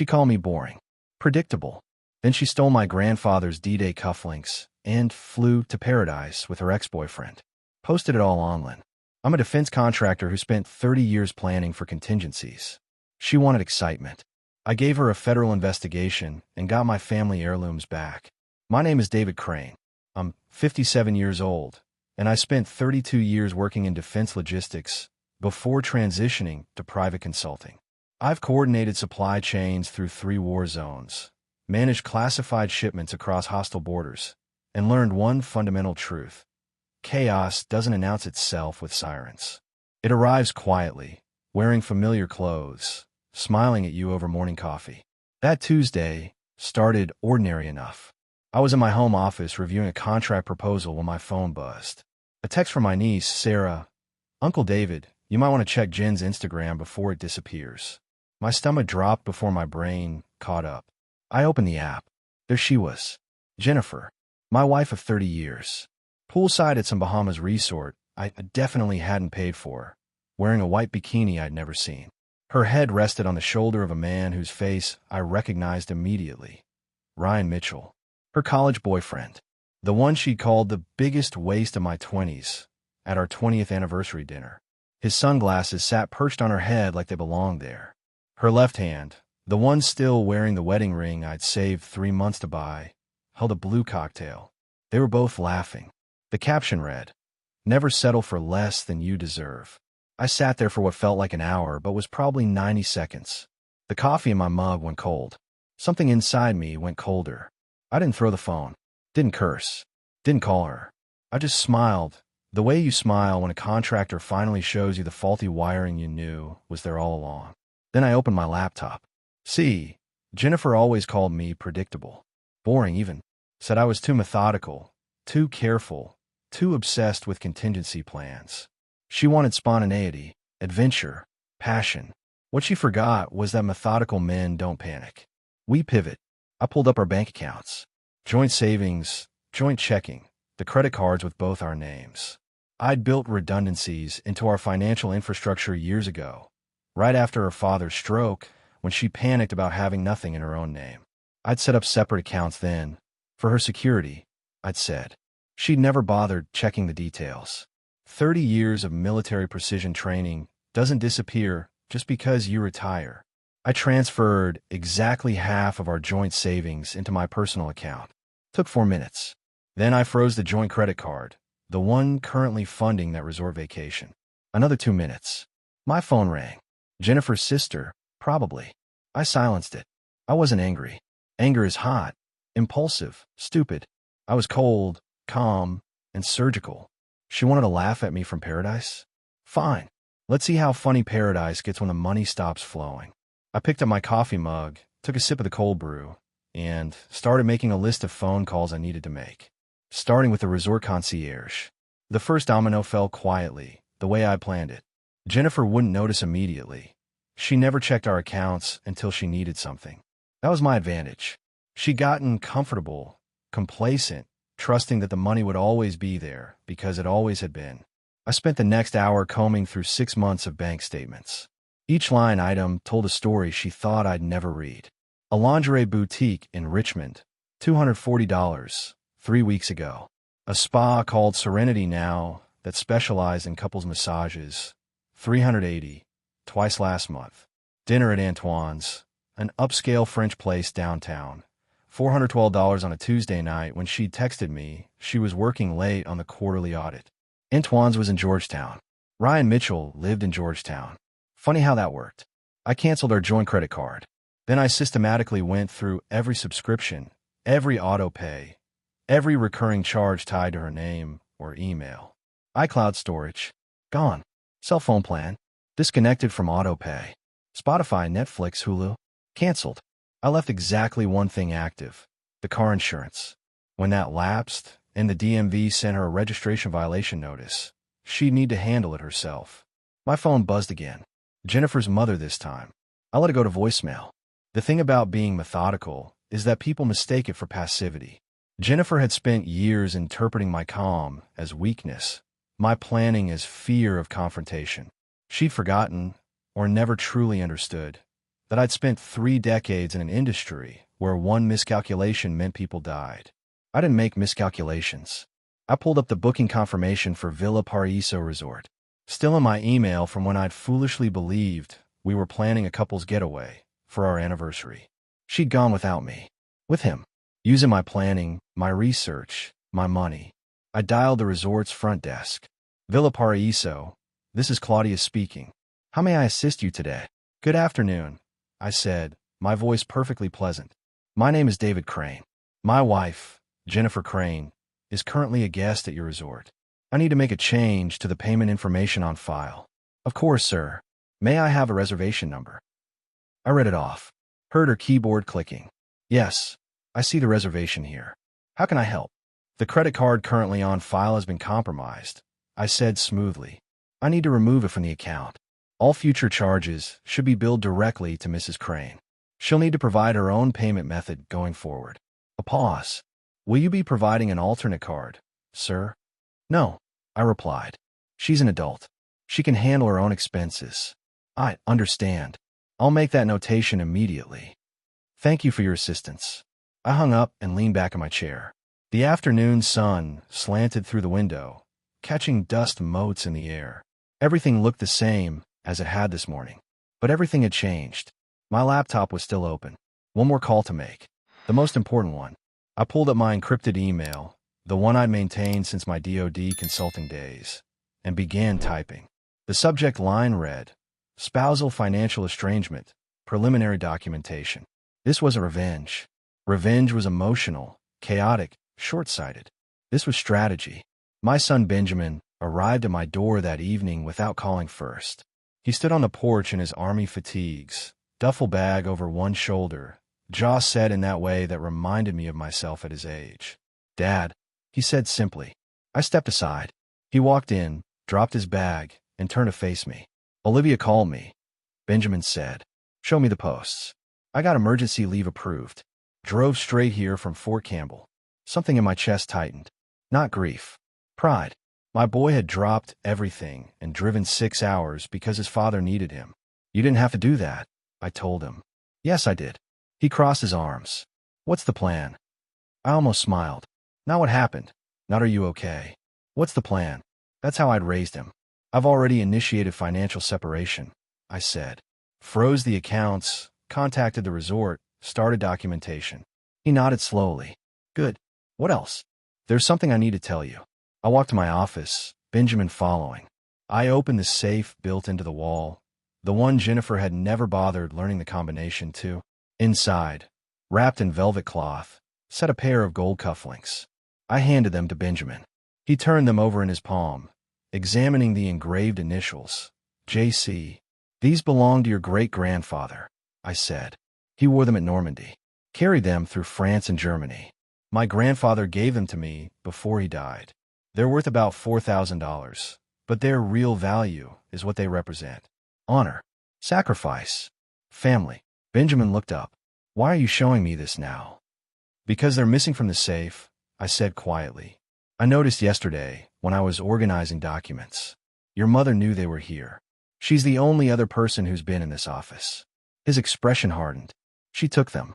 She called me boring. Predictable. Then she stole my grandfather's D-Day cufflinks and flew to paradise with her ex-boyfriend. Posted it all online. I'm a defense contractor who spent 30 years planning for contingencies. She wanted excitement. I gave her a federal investigation and got my family heirlooms back. My name is David Crane. I'm 57 years old, and I spent 32 years working in defense logistics before transitioning to private consulting. I've coordinated supply chains through 3 war zones, managed classified shipments across hostile borders, and learned one fundamental truth. Chaos doesn't announce itself with sirens. It arrives quietly, wearing familiar clothes, smiling at you over morning coffee. That Tuesday started ordinary enough. I was in my home office reviewing a contract proposal when my phone buzzed. A text from my niece, Sarah. "Uncle David, you might want to check Jen's Instagram before it disappears." My stomach dropped before my brain caught up. I opened the app. There she was. Jennifer, my wife of 30 years. Poolside at some Bahamas resort I definitely hadn't paid for, wearing a white bikini I'd never seen. Her head rested on the shoulder of a man whose face I recognized immediately. Ryan Mitchell. Her college boyfriend. The one she'd called the biggest waste of my 20s at our 20th anniversary dinner. His sunglasses sat perched on her head like they belonged there. Her left hand, the one still wearing the wedding ring I'd saved 3 months to buy, held a blue cocktail. They were both laughing. The caption read, "Never settle for less than you deserve." I sat there for what felt like an hour, but was probably 90 seconds. The coffee in my mug went cold. Something inside me went colder. I didn't throw the phone. Didn't curse. Didn't call her. I just smiled, the way you smile when a contractor finally shows you the faulty wiring you knew was there all along. Then I opened my laptop. See, Jennifer always called me predictable. Boring even. Said I was too methodical, too careful, too obsessed with contingency plans. She wanted spontaneity, adventure, passion. What she forgot was that methodical men don't panic. We pivot. I pulled up our bank accounts. Joint savings, joint checking, the credit cards with both our names. I'd built redundancies into our financial infrastructure years ago, right after her father's stroke, when she panicked about having nothing in her own name. I'd set up separate accounts then, for her security, I'd said. She'd never bothered checking the details. 30 years of military precision training doesn't disappear just because you retire. I transferred exactly half of our joint savings into my personal account. Took 4 minutes. Then I froze the joint credit card, the one currently funding that resort vacation. Another 2 minutes. My phone rang. Jennifer's sister, probably. I silenced it. I wasn't angry. Anger is hot, impulsive, stupid. I was cold, calm, and surgical. She wanted to laugh at me from paradise? Fine. Let's see how funny paradise gets when the money stops flowing. I picked up my coffee mug, took a sip of the cold brew, and started making a list of phone calls I needed to make. Starting with the resort concierge. The first domino fell quietly, the way I planned it. Jennifer wouldn't notice immediately. She never checked our accounts until she needed something. That was my advantage. She'd gotten comfortable, complacent, trusting that the money would always be there, because it always had been. I spent the next hour combing through 6 months of bank statements. Each line item told a story she thought I'd never read. A lingerie boutique in Richmond, $240, 3 weeks ago. A spa called Serenity Now that specialized in couples massages, $380, twice last month. Dinner at Antoine's, an upscale French place downtown, $412 on a Tuesday night when she texted me she was working late on the quarterly audit. Antoine's was in Georgetown. Ryan Mitchell lived in Georgetown. Funny how that worked. I canceled our joint credit card. Then I systematically went through every subscription, every auto pay, every recurring charge tied to her name or email. iCloud storage, gone. Cell phone plan, disconnected from auto pay. Spotify, Netflix, Hulu, canceled. I left exactly one thing active, the car insurance. When that lapsed and the DMV sent her a registration violation notice, she'd need to handle it herself. My phone buzzed again. Jennifer's mother this time. I let it go to voicemail. The thing about being methodical is that people mistake it for passivity. Jennifer had spent years interpreting my calm as weakness, my planning as fear of confrontation. She'd forgotten, or never truly understood, that I'd spent 3 decades in an industry where one miscalculation meant people died. I didn't make miscalculations. I pulled up the booking confirmation for Villa Paraíso Resort, still in my email from when I'd foolishly believed we were planning a couple's getaway for our anniversary. She'd gone without me. With him. Using my planning, my research, my money. I dialed the resort's front desk. Villa Paraíso, this is Claudia speaking. How may I assist you today? Good afternoon, I said, my voice perfectly pleasant. My name is David Crane. My wife, Jennifer Crane, is currently a guest at your resort. I need to make a change to the payment information on file. Of course, sir. May I have a reservation number? I read it off. Heard her keyboard clicking. Yes, I see the reservation here. How can I help? The credit card currently on file has been compromised, I said smoothly. I need to remove it from the account. All future charges should be billed directly to Mrs. Crane. She'll need to provide her own payment method going forward. A pause. Will you be providing an alternate card, sir? No, I replied. She's an adult. She can handle her own expenses. I understand. I'll make that notation immediately. Thank you for your assistance. I hung up and leaned back in my chair. The afternoon sun slanted through the window, catching dust motes in the air. Everything looked the same as it had this morning, but everything had changed. My laptop was still open. One more call to make. The most important one. I pulled up my encrypted email, the one I'd maintained since my DoD consulting days, and began typing. The subject line read, Spousal Financial Estrangement, Preliminary Documentation. This wasn't revenge. Revenge was emotional, chaotic, short-sighted. This was strategy. My son Benjamin arrived at my door that evening without calling first. He stood on the porch in his army fatigues, duffel bag over one shoulder, jaw set in that way that reminded me of myself at his age. Dad, he said simply. I stepped aside. He walked in, dropped his bag, and turned to face me. Olivia called me. Benjamin said. Show me the posts. I got emergency leave approved. Drove straight here from Fort Campbell. Something in my chest tightened. Not grief. Pride. My boy had dropped everything and driven 6 hours because his father needed him. You didn't have to do that, I told him. Yes, I did. He crossed his arms. What's the plan? I almost smiled. Not what happened. Not are you okay? What's the plan? That's how I'd raised him. I've already initiated financial separation, I said. Froze the accounts, contacted the resort, started documentation. He nodded slowly. Good. What else? There's something I need to tell you. I walked to my office, Benjamin following. I opened the safe built into the wall, the one Jennifer had never bothered learning the combination to. Inside, wrapped in velvet cloth, sat a pair of gold cufflinks. I handed them to Benjamin. He turned them over in his palm, examining the engraved initials, J.C. These belong to your great-grandfather, I said. He wore them at Normandy, carried them through France and Germany. My grandfather gave them to me before he died. They're worth about $4,000, but their real value is what they represent. Honor, sacrifice, family. Benjamin looked up. Why are you showing me this now? Because they're missing from the safe, I said quietly. I noticed yesterday when I was organizing documents. Your mother knew they were here. She's the only other person who's been in this office. His expression hardened. She took them.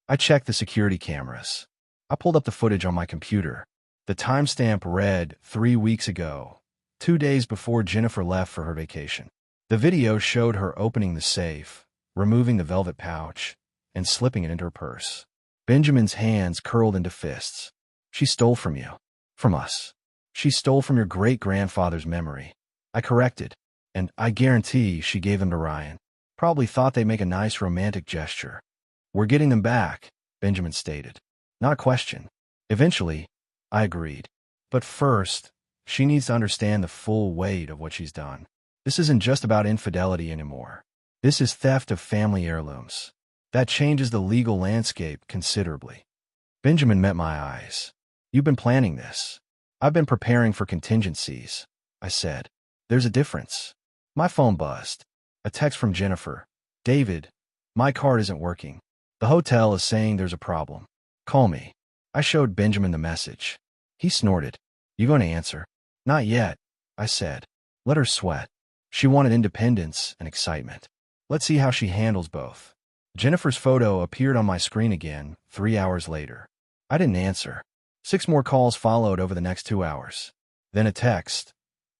I checked the security cameras. I pulled up the footage on my computer. The timestamp read 3 weeks ago, 2 days before Jennifer left for her vacation. The video showed her opening the safe, removing the velvet pouch, and slipping it into her purse. Benjamin's hands curled into fists. She stole from you. From us. She stole from your great-grandfather's memory. I corrected, and I guarantee she gave them to Ryan. Probably thought they'd make a nice romantic gesture. We're getting them back, Benjamin stated. Not a question. Eventually, I agreed. But first, she needs to understand the full weight of what she's done. This isn't just about infidelity anymore. This is theft of family heirlooms. That changes the legal landscape considerably. Benjamin met my eyes. You've been planning this. I've been preparing for contingencies, I said. There's a difference. My phone buzzed. A text from Jennifer. David, my card isn't working. The hotel is saying there's a problem. Call me. I showed Benjamin the message. He snorted. You going to answer? Not yet, I said. Let her sweat. She wanted independence and excitement. Let's see how she handles both. Jennifer's photo appeared on my screen again 3 hours later. I didn't answer. 6 more calls followed over the next 2 hours. Then a text.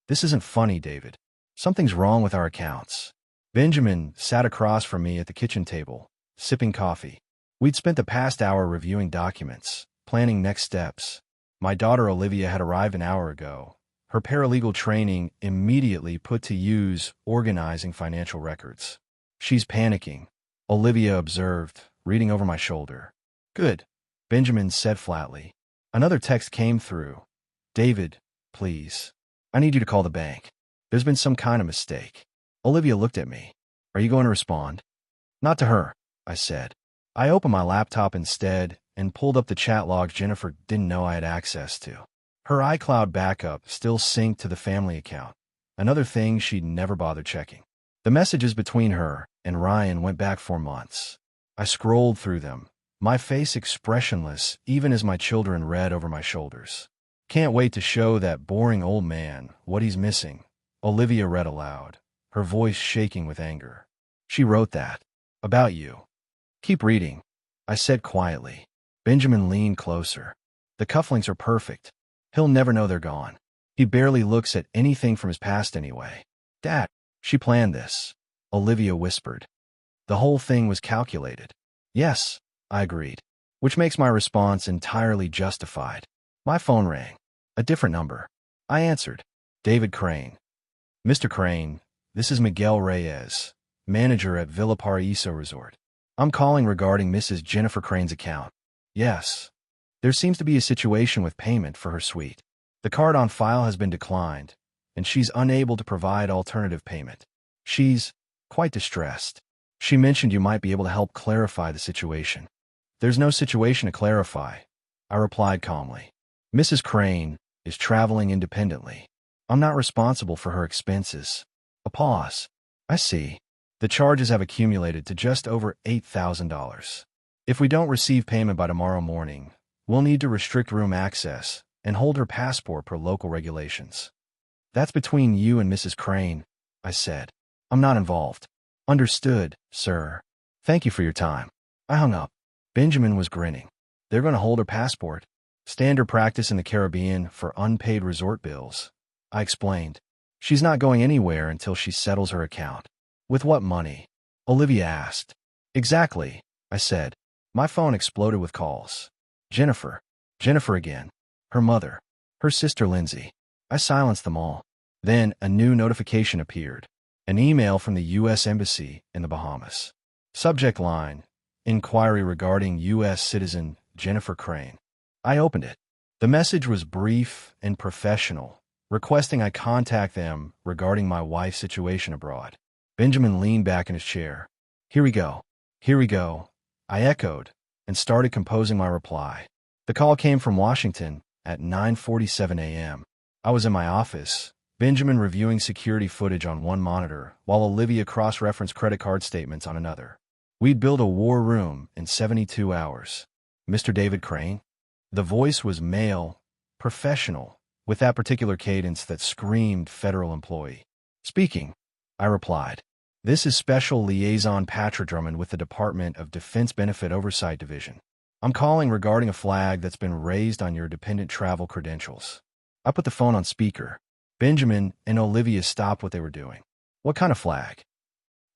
This isn't funny, David. Something's wrong with our accounts. Benjamin sat across from me at the kitchen table, sipping coffee. We'd spent the past hour reviewing documents, planning next steps. My daughter Olivia had arrived an hour ago, her paralegal training immediately put to use organizing financial records. She's panicking, Olivia observed, reading over my shoulder. Good, Benjamin said flatly. Another text came through. David, please. I need you to call the bank. There's been some kind of mistake. Olivia looked at me. Are you going to respond? Not to her, I said. I opened my laptop instead and pulled up the chat logs Jennifer didn't know I had access to. Her iCloud backup still synced to the family account, another thing she'd never bothered checking. The messages between her and Ryan went back 4 months. I scrolled through them, my face expressionless even as my children read over my shoulders. Can't wait to show that boring old man what he's missing, Olivia read aloud, her voice shaking with anger. She wrote that. About you. Keep reading, I said quietly. Benjamin leaned closer. The cufflinks are perfect. He'll never know they're gone. He barely looks at anything from his past anyway. Dad, she planned this, Olivia whispered. The whole thing was calculated. Yes, I agreed, which makes my response entirely justified. My phone rang. A different number. I answered. David Crane. Mr. Crane, this is Miguel Reyes, manager at Villa Paraíso Resort. I'm calling regarding Mrs. Jennifer Crane's account. Yes. There seems to be a situation with payment for her suite. The card on file has been declined, and she's unable to provide alternative payment. She's quite distressed. She mentioned you might be able to help clarify the situation. There's no situation to clarify, I replied calmly. Mrs. Crane is traveling independently. I'm not responsible for her expenses. A pause. I see. The charges have accumulated to just over $8,000. If we don't receive payment by tomorrow morning, we'll need to restrict room access and hold her passport per local regulations. That's between you and Mrs. Crane, I said. I'm not involved. Understood, sir. Thank you for your time. I hung up. Benjamin was grinning. They're going to hold her passport. Standard practice in the Caribbean for unpaid resort bills, I explained. She's not going anywhere until she settles her account. With what money? Olivia asked. Exactly, I said. My phone exploded with calls. Jennifer. Jennifer again. Her mother. Her sister Lindsay. I silenced them all. Then a new notification appeared. An email from the U.S. Embassy in the Bahamas. Subject line, inquiry regarding U.S. citizen Jennifer Crane. I opened it. The message was brief and professional, requesting I contact them regarding my wife's situation abroad. Benjamin leaned back in his chair. Here we go. Here we go. I echoed and started composing my reply. The call came from Washington at 9:47 a.m. I was in my office, Benjamin reviewing security footage on one monitor, while Olivia cross-referenced credit card statements on another. We'd built a war room in 72 hours. Mr. David Crane? The voice was male, professional, with that particular cadence that screamed federal employee. Speaking, I replied. This is Special Liaison Patrick Drummond with the Department of Defense Benefit Oversight Division. I'm calling regarding a flag that's been raised on your dependent travel credentials. I put the phone on speaker. Benjamin and Olivia stopped what they were doing. What kind of flag?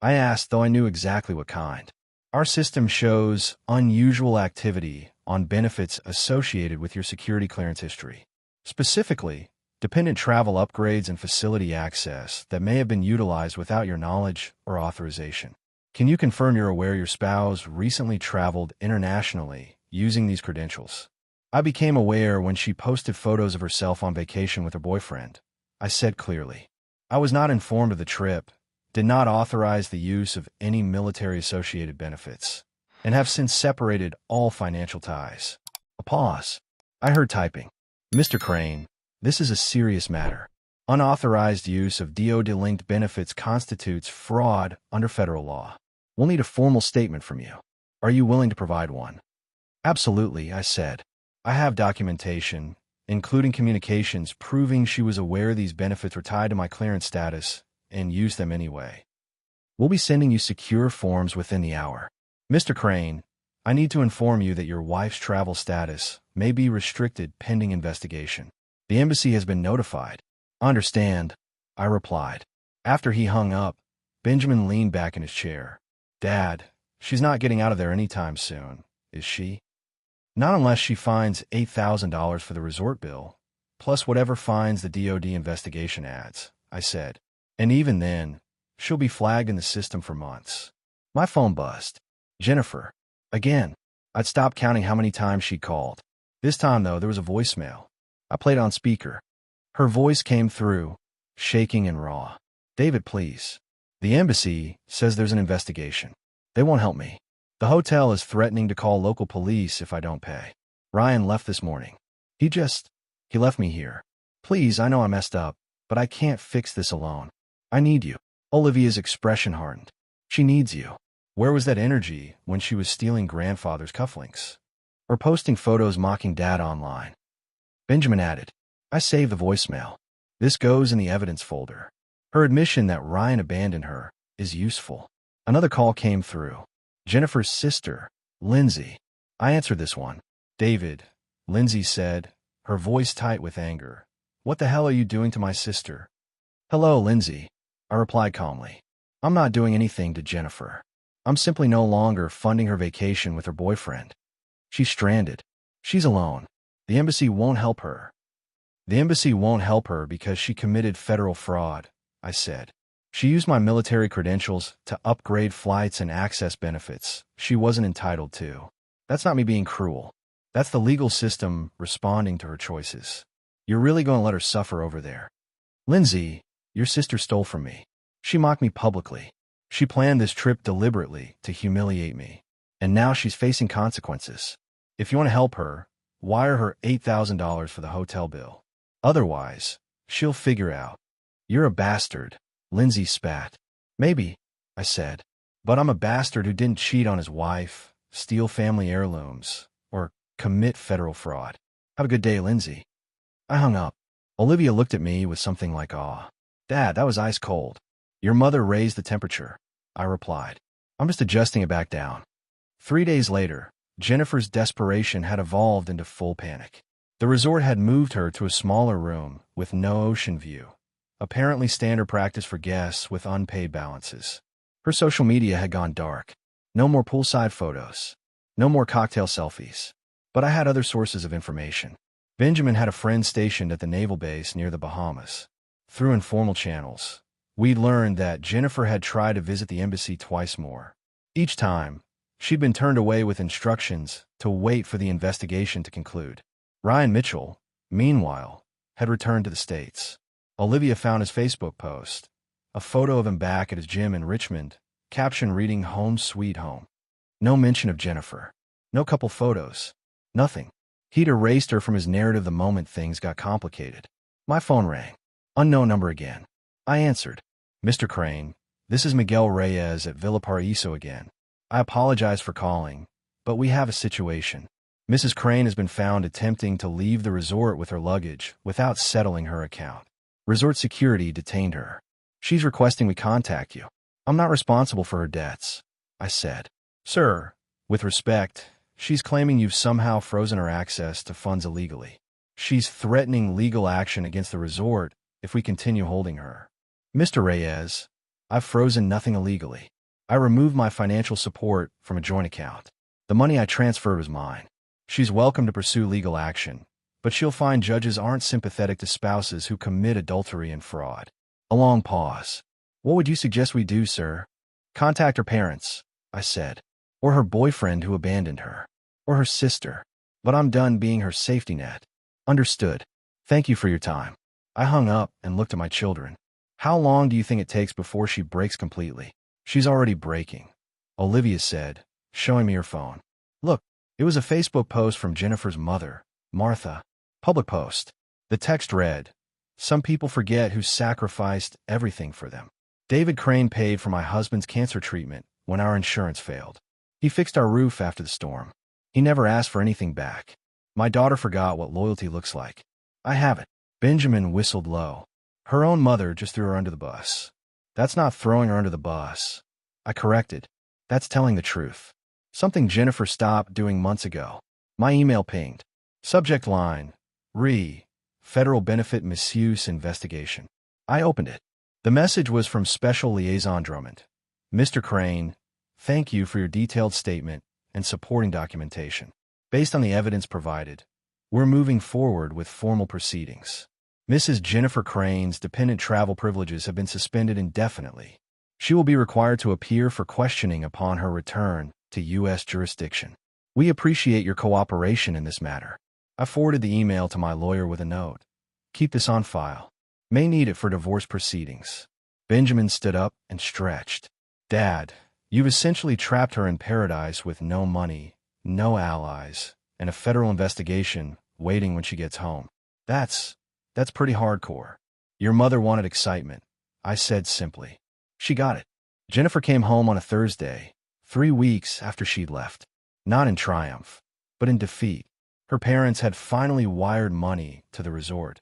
I asked, though I knew exactly what kind. Our system shows unusual activity on benefits associated with your security clearance history. Specifically, dependent travel upgrades and facility access that may have been utilized without your knowledge or authorization. Can you confirm you're aware your spouse recently traveled internationally using these credentials? I became aware when she posted photos of herself on vacation with her boyfriend. I said clearly. I was not informed of the trip, did not authorize the use of any military-associated benefits, and have since separated all financial ties. A pause. I heard typing. Mr. Crane, this is a serious matter. Unauthorized use of DoD-linked benefits constitutes fraud under federal law. We'll need a formal statement from you. Are you willing to provide one? Absolutely, I said. I have documentation, including communications proving she was aware these benefits were tied to my clearance status and used them anyway. We'll be sending you secure forms within the hour. Mr. Crane, I need to inform you that your wife's travel status may be restricted pending investigation. The embassy has been notified. Understand, I replied. After he hung up, Benjamin leaned back in his chair. Dad, she's not getting out of there anytime soon, is she? Not unless she finds $8,000 for the resort bill, plus whatever fines the DOD investigation adds, I said. And even then, she'll be flagged in the system for months. My phone buzzed. Jennifer. Again. I'd stopped counting how many times she called. This time, though, there was a voicemail. I played on speaker. Her voice came through, shaking and raw. David, please. The embassy says there's an investigation. They won't help me. The hotel is threatening to call local police if I don't pay. Ryan left this morning. He left me here. Please, I know I messed up, but I can't fix this alone. I need you. Olivia's expression hardened. She needs you. Where was that energy when she was stealing grandfather's cufflinks? Or posting photos mocking Dad online? Benjamin added, I saved the voicemail. This goes in the evidence folder. Her admission that Ryan abandoned her is useful. Another call came through. Jennifer's sister, Lindsay. I answered this one. David, Lindsay said, her voice tight with anger. What the hell are you doing to my sister? Hello, Lindsay. I replied calmly. I'm not doing anything to Jennifer. I'm simply no longer funding her vacation with her boyfriend. She's stranded. She's alone. The embassy won't help her. The embassy won't help her because she committed federal fraud, I said. She used my military credentials to upgrade flights and access benefits she wasn't entitled to. That's not me being cruel. That's the legal system responding to her choices. You're really going to let her suffer over there. Lindsay, your sister stole from me. She mocked me publicly. She planned this trip deliberately to humiliate me. And now she's facing consequences. If you want to help her, wire her $8,000 for the hotel bill. Otherwise, she'll figure out. You're a bastard, Lindsay spat. Maybe, I said. But I'm a bastard who didn't cheat on his wife, steal family heirlooms, or commit federal fraud. Have a good day, Lindsay. I hung up. Olivia looked at me with something like awe. Dad, that was ice cold. Your mother raised the temperature, I replied. I'm just adjusting it back down. 3 days later, Jennifer's desperation had evolved into full panic. The resort had moved her to a smaller room with no ocean view, apparently standard practice for guests with unpaid balances. Her social media had gone dark. No more poolside photos. No more cocktail selfies. But I had other sources of information. Benjamin had a friend stationed at the naval base near the Bahamas. Through informal channels, we'd learned that Jennifer had tried to visit the embassy twice more. Each time, she'd been turned away with instructions to wait for the investigation to conclude. Ryan Mitchell, meanwhile, had returned to the States. Olivia found his Facebook post, a photo of him back at his gym in Richmond, caption reading Home Sweet Home. No mention of Jennifer. No couple photos. Nothing. He'd erased her from his narrative the moment things got complicated. My phone rang. Unknown number again. I answered. Mr. Crane, this is Miguel Reyes at Villa Paraíso again. I apologize for calling, but we have a situation. Mrs. Crane has been found attempting to leave the resort with her luggage without settling her account. Resort security detained her. She's requesting we contact you. I'm not responsible for her debts, I said. Sir, with respect, she's claiming you've somehow frozen her access to funds illegally. She's threatening legal action against the resort if we continue holding her. Mr. Reyes, I've frozen nothing illegally. I removed my financial support from a joint account. The money I transferred was mine. She's welcome to pursue legal action, but she'll find judges aren't sympathetic to spouses who commit adultery and fraud. A long pause. What would you suggest we do, sir? Contact her parents, I said. Or her boyfriend who abandoned her. Or her sister. But I'm done being her safety net. Understood. Thank you for your time. I hung up and looked at my children. How long do you think it takes before she breaks completely? She's already breaking, Olivia said, showing me her phone. Look, it was a Facebook post from Jennifer's mother, Martha. Public post. The text read, some people forget who sacrificed everything for them. David Crane paid for my husband's cancer treatment when our insurance failed. He fixed our roof after the storm. He never asked for anything back. My daughter forgot what loyalty looks like. I haven't. Benjamin whistled low. Her own mother just threw her under the bus. That's not throwing her under the bus. I corrected. That's telling the truth. Something Jennifer stopped doing months ago. My email pinged. Subject line, Federal Benefit Misuse Investigation. I opened it. The message was from Special Liaison Drummond. Mr. Crane, thank you for your detailed statement and supporting documentation. Based on the evidence provided, we're moving forward with formal proceedings. Mrs. Jennifer Crane's dependent travel privileges have been suspended indefinitely. She will be required to appear for questioning upon her return to U.S. jurisdiction. We appreciate your cooperation in this matter. I forwarded the email to my lawyer with a note. Keep this on file. May need it for divorce proceedings. Benjamin stood up and stretched. Dad, you've essentially trapped her in paradise with no money, no allies, and a federal investigation waiting when she gets home. That's pretty hardcore. Your mother wanted excitement, I said simply. She got it. Jennifer came home on a Thursday, 3 weeks after she'd left. Not in triumph, but in defeat. Her parents had finally wired money to the resort.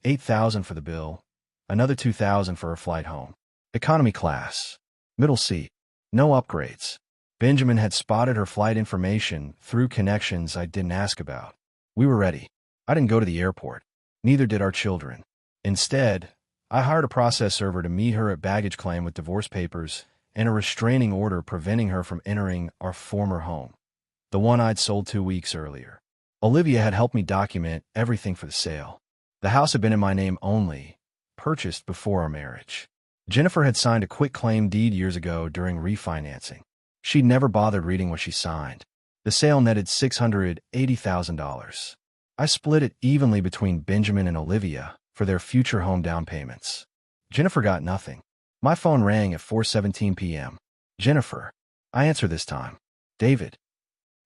$8,000 for the bill, another $2,000 for her flight home. Economy class, middle seat, no upgrades. Benjamin had spotted her flight information through connections I didn't ask about. We were ready. I didn't go to the airport. Neither did our children. Instead, I hired a process server to meet her at baggage claim with divorce papers and a restraining order preventing her from entering our former home, the one I'd sold 2 weeks earlier. Olivia had helped me document everything for the sale. The house had been in my name only, purchased before our marriage. Jennifer had signed a quitclaim deed years ago during refinancing. She'd never bothered reading what she signed. The sale netted $680,000. I split it evenly between Benjamin and Olivia for their future home down payments. Jennifer got nothing. My phone rang at 4:17 p.m. Jennifer. I answer this time. David.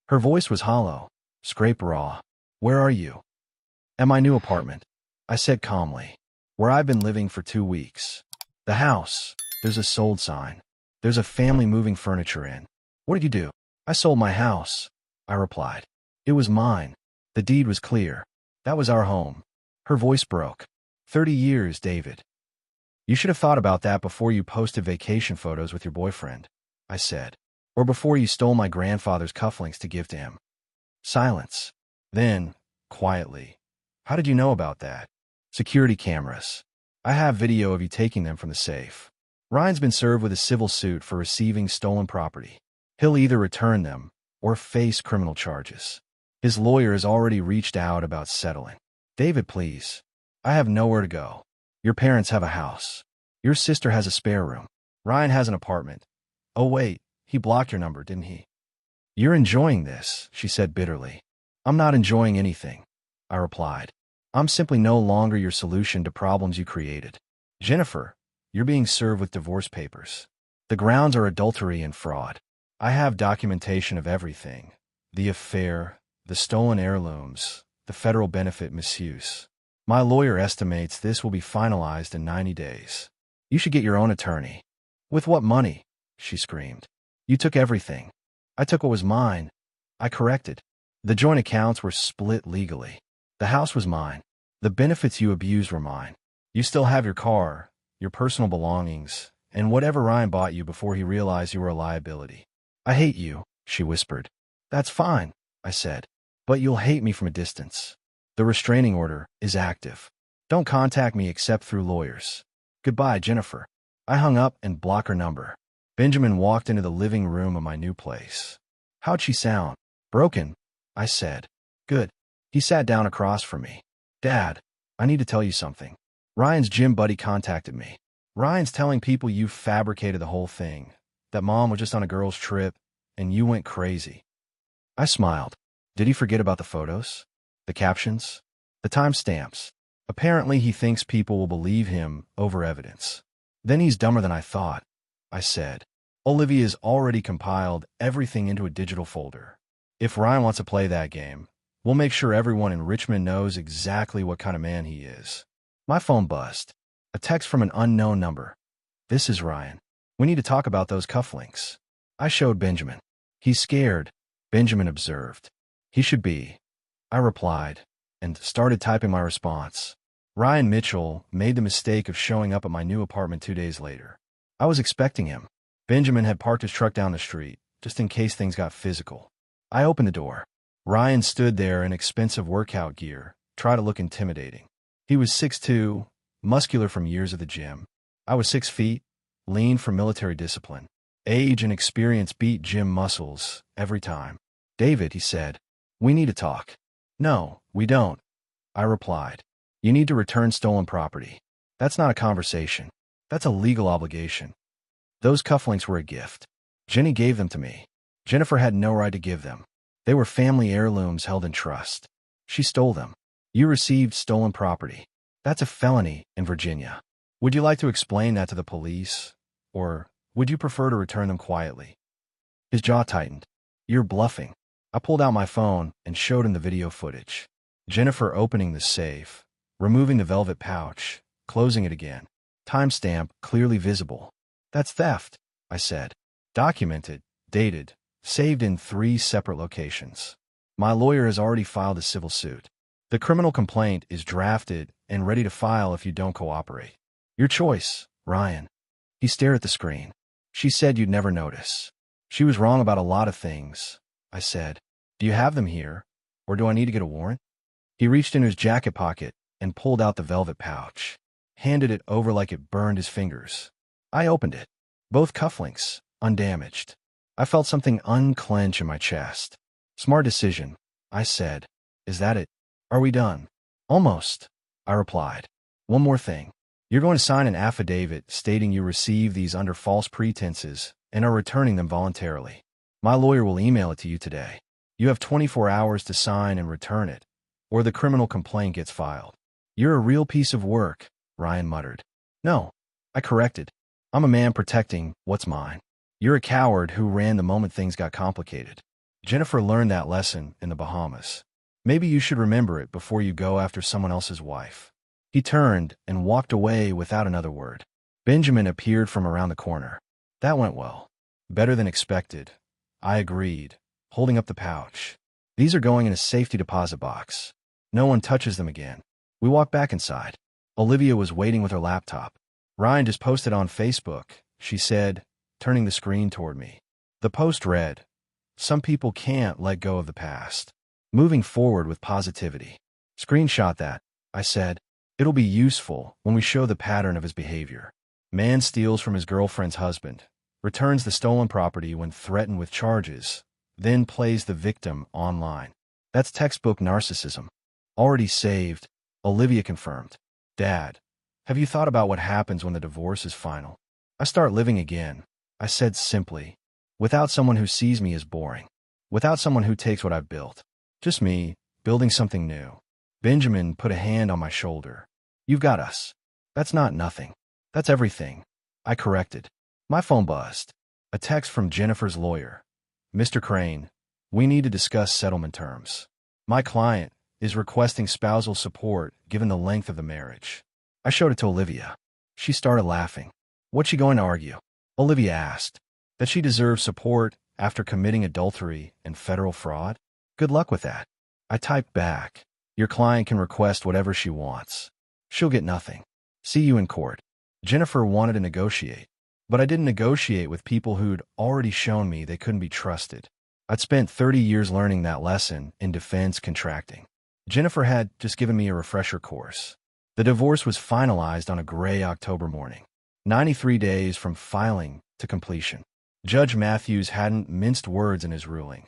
Her voice was hollow, scrape raw. Where are you? At my new apartment, I said calmly. Where I've been living for 2 weeks. The house. There's a sold sign. There's a family moving furniture in. What did you do? I sold my house, I replied. It was mine. The deed was clear. That was our home. Her voice broke. 30 years, David. You should have thought about that before you posted vacation photos with your boyfriend, I said. Or before you stole my grandfather's cufflinks to give to him. Silence. Then, quietly. How did you know about that? Security cameras. I have video of you taking them from the safe. Ryan's been served with a civil suit for receiving stolen property. He'll either return them or face criminal charges. His lawyer has already reached out about settling. David, please. I have nowhere to go. Your parents have a house. Your sister has a spare room. Ryan has an apartment. Oh wait, he blocked your number, didn't he? You're enjoying this, she said bitterly. I'm not enjoying anything, I replied. I'm simply no longer your solution to problems you created. Jennifer, you're being served with divorce papers. The grounds are adultery and fraud. I have documentation of everything. The affair, the stolen heirlooms, the federal benefit misuse. My lawyer estimates this will be finalized in 90 days. You should get your own attorney. With what money? She screamed. You took everything. I took what was mine. I corrected. The joint accounts were split legally. The house was mine. The benefits you abused were mine. You still have your car, your personal belongings, and whatever Ryan bought you before he realized you were a liability. I hate you, she whispered. That's fine, I said. But you'll hate me from a distance. The restraining order is active. Don't contact me except through lawyers. Goodbye, Jennifer. I hung up and blocked her number. Benjamin walked into the living room of my new place. How'd she sound? Broken, I said. Good. He sat down across from me. Dad, I need to tell you something. Ryan's gym buddy contacted me. Ryan's telling people you fabricated the whole thing, that Mom was just on a girl's trip, and you went crazy. I smiled. Did he forget about the photos? The captions? The timestamps? Apparently he thinks people will believe him over evidence. Then he's dumber than I thought, I said. Olivia's already compiled everything into a digital folder. If Ryan wants to play that game, we'll make sure everyone in Richmond knows exactly what kind of man he is. My phone buzzed. A text from an unknown number. This is Ryan. We need to talk about those cufflinks. I showed Benjamin. He's scared, Benjamin observed. He should be. I replied, and started typing my response. Ryan Mitchell made the mistake of showing up at my new apartment 2 days later. I was expecting him. Benjamin had parked his truck down the street, just in case things got physical. I opened the door. Ryan stood there in expensive workout gear, tried to look intimidating. He was 6'2", muscular from years at the gym. I was 6 feet, lean from military discipline. Age and experience beat gym muscles every time. "David," he said, "we need to talk." "No, we don't," I replied. "You need to return stolen property. That's not a conversation. That's a legal obligation. Those cufflinks were a gift. Jenny gave them to me. Jennifer had no right to give them. They were family heirlooms held in trust. She stole them. You received stolen property. That's a felony in Virginia. Would you like to explain that to the police, or would you prefer to return them quietly?" His jaw tightened. "You're bluffing." I pulled out my phone and showed him the video footage. Jennifer opening the safe, removing the velvet pouch, closing it again. Timestamp clearly visible. "That's theft," I said. "Documented, dated, saved in 3 separate locations. My lawyer has already filed a civil suit. The criminal complaint is drafted and ready to file if you don't cooperate. Your choice, Ryan." He stared at the screen. "She said you'd never notice." "She was wrong about a lot of things," I said. "Do you have them here, or do I need to get a warrant?" He reached into his jacket pocket and pulled out the velvet pouch, handed it over like it burned his fingers. I opened it. Both cufflinks, undamaged. I felt something unclench in my chest. "Smart decision," I said. "Is that it? Are we done?" "Almost," I replied. "One more thing. You're going to sign an affidavit stating you received these under false pretenses and are returning them voluntarily. My lawyer will email it to you today. You have 24 hours to sign and return it, or the criminal complaint gets filed." "You're a real piece of work," Ryan muttered. "No," I corrected. "I'm a man protecting what's mine. You're a coward who ran the moment things got complicated. Jennifer learned that lesson in the Bahamas. Maybe you should remember it before you go after someone else's wife." He turned and walked away without another word. Benjamin appeared from around the corner. "That went well. Better than expected," I agreed, holding up the pouch. "These are going in a safety deposit box. No one touches them again." We walked back inside. Olivia was waiting with her laptop. "Ryan just posted on Facebook," she said, turning the screen toward me. The post read, "Some people can't let go of the past. Moving forward with positivity." "Screenshot that," I said. "It'll be useful when we show the pattern of his behavior. Man steals from his girlfriend's husband, returns the stolen property when threatened with charges, then plays the victim online. That's textbook narcissism." "Already saved," Olivia confirmed. "Dad, have you thought about what happens when the divorce is final?" "I start living again," I said simply, "without someone who sees me as boring, without someone who takes what I've built. Just me, building something new." Benjamin put a hand on my shoulder. "You've got us." "That's not nothing. That's everything," I corrected. My phone buzzed. A text from Jennifer's lawyer. "Mr. Crane, we need to discuss settlement terms. My client is requesting spousal support given the length of the marriage." I showed it to Olivia. She started laughing. "What's she going to argue?" Olivia asked. "That she deserves support after committing adultery and federal fraud?" "Good luck with that." I typed back. "Your client can request whatever she wants. She'll get nothing. See you in court." Jennifer wanted to negotiate, but I didn't negotiate with people who'd already shown me they couldn't be trusted. I'd spent 30 years learning that lesson in defense contracting. Jennifer had just given me a refresher course. The divorce was finalized on a gray October morning, 93 days from filing to completion. Judge Matthews hadn't minced words in his ruling.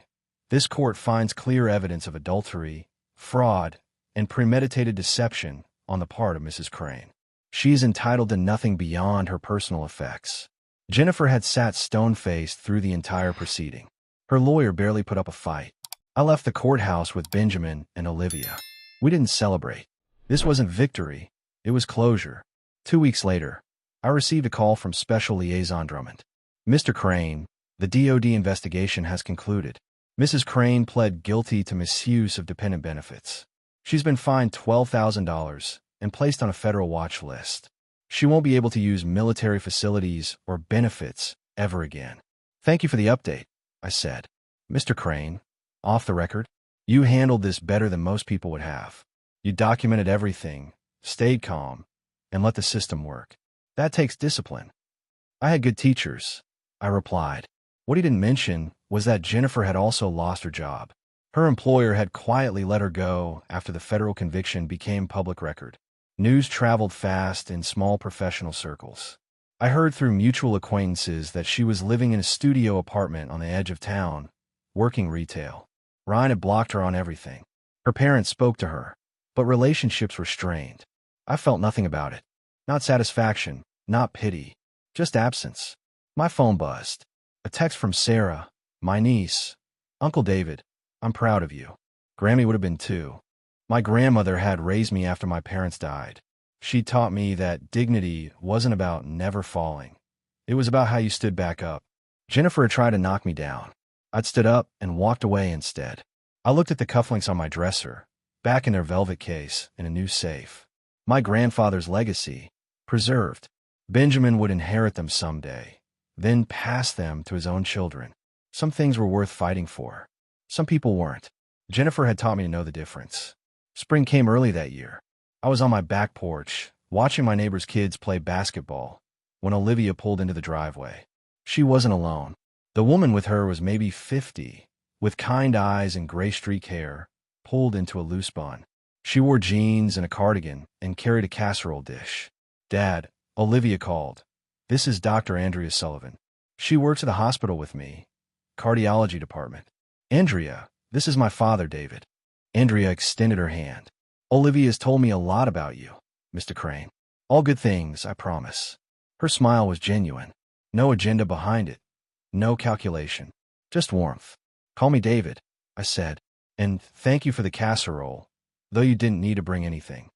"This court finds clear evidence of adultery, fraud, and premeditated deception on the part of Mrs. Crane. She is entitled to nothing beyond her personal effects." Jennifer had sat stone-faced through the entire proceeding. Her lawyer barely put up a fight. I left the courthouse with Benjamin and Olivia. We didn't celebrate. This wasn't victory, it was closure. 2 weeks later, I received a call from Special Liaison Drummond. "Mr. Crane, the DOD investigation has concluded. Mrs. Crane pled guilty to misuse of dependent benefits. She's been fined $12,000 and placed on a federal watch list. She won't be able to use military facilities or benefits ever again." "Thank you for the update," I said. "Mr. Crane, off the record, you handled this better than most people would have. You documented everything, stayed calm, and let the system work. That takes discipline." "I had good teachers," I replied. What he didn't mention was that Jennifer had also lost her job. Her employer had quietly let her go after the federal conviction became public record. News traveled fast in small professional circles. I heard through mutual acquaintances that she was living in a studio apartment on the edge of town, working retail. Ryan had blocked her on everything. Her parents spoke to her, but relationships were strained. I felt nothing about it. Not satisfaction, not pity, just absence. My phone buzzed. A text from Sarah, my niece. Uncle David, I'm proud of you. Grammy would have been too. My grandmother had raised me after my parents died. She taught me that dignity wasn't about never falling. It was about how you stood back up. Jennifer had tried to knock me down. I'd stood up and walked away instead. I looked at the cufflinks on my dresser, back in their velvet case in a new safe. My grandfather's legacy, preserved. Benjamin would inherit them someday, then pass them to his own children. Some things were worth fighting for. Some people weren't. Jennifer had taught me to know the difference. Spring came early that year. I was on my back porch, watching my neighbor's kids play basketball, when Olivia pulled into the driveway. She wasn't alone. The woman with her was maybe 50, with kind eyes and gray streak hair, pulled into a loose bun. She wore jeans and a cardigan and carried a casserole dish. "Dad," Olivia called. "This is Dr. Andrea Sullivan. She works at the hospital with me, cardiology department." "Andrea, this is my father, David." Andrea extended her hand. "Olivia's told me a lot about you, Mr. Crane. All good things, I promise." Her smile was genuine. No agenda behind it. No calculation. Just warmth. "Call me David," I said. "And thank you for the casserole, though you didn't need to bring anything."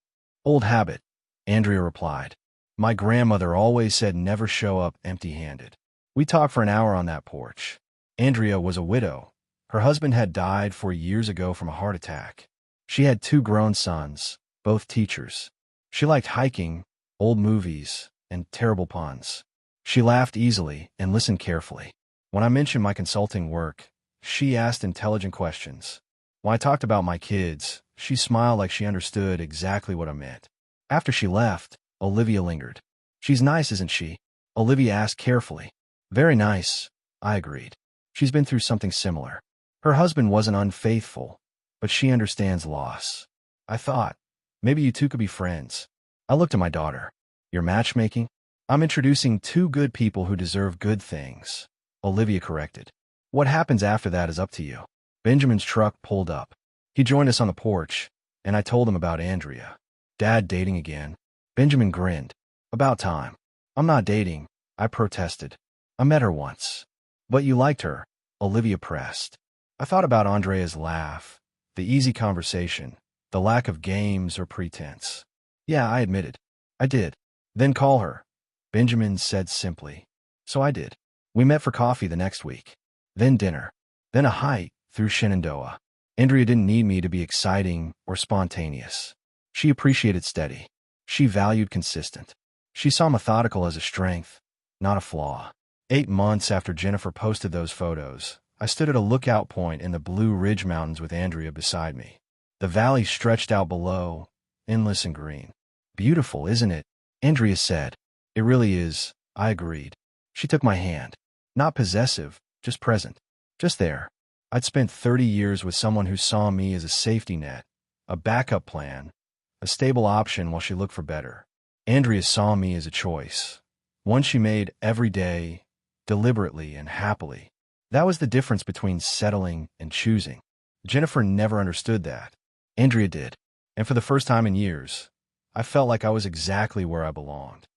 "Old habit," Andrea replied. "My grandmother always said never show up empty-handed." We talked for an hour on that porch. Andrea was a widow. Her husband had died 4 years ago from a heart attack. She had 2 grown sons, both teachers. She liked hiking, old movies, and terrible puns. She laughed easily and listened carefully. When I mentioned my consulting work, she asked intelligent questions. When I talked about my kids, she smiled like she understood exactly what I meant. After she left, Olivia lingered. "She's nice, isn't she?" Olivia asked carefully. "Very nice," I agreed. "She's been through something similar. Her husband wasn't unfaithful, but she understands loss." I thought, maybe you two could be friends. I looked at my daughter. "You're matchmaking?" "I'm introducing 2 good people who deserve good things," Olivia corrected. "What happens after that is up to you." Benjamin's truck pulled up. He joined us on the porch, and I told him about Andrea. "Dad dating again?" Benjamin grinned. "About time." "I'm not dating," I protested. "I met her once." "But you liked her," Olivia pressed. I thought about Andrea's laugh, the easy conversation, the lack of games or pretense. "Yeah," I admitted. "I did." "Then call her," Benjamin said simply. So I did. We met for coffee the next week. Then dinner. Then a hike through Shenandoah. Andrea didn't need me to be exciting or spontaneous. She appreciated steady. She valued consistent. She saw methodical as a strength, not a flaw. 8 months after Jennifer posted those photos, I stood at a lookout point in the Blue Ridge Mountains with Andrea beside me. The valley stretched out below, endless and green. "Beautiful, isn't it?" Andrea said. "It really is," I agreed. She took my hand. Not possessive, just present. Just there. I'd spent 30 years with someone who saw me as a safety net, a backup plan, a stable option while she looked for better. Andrea saw me as a choice, one she made every day, deliberately and happily. That was the difference between settling and choosing. Jennifer never understood that. Andrea did. And for the first time in years, I felt like I was exactly where I belonged.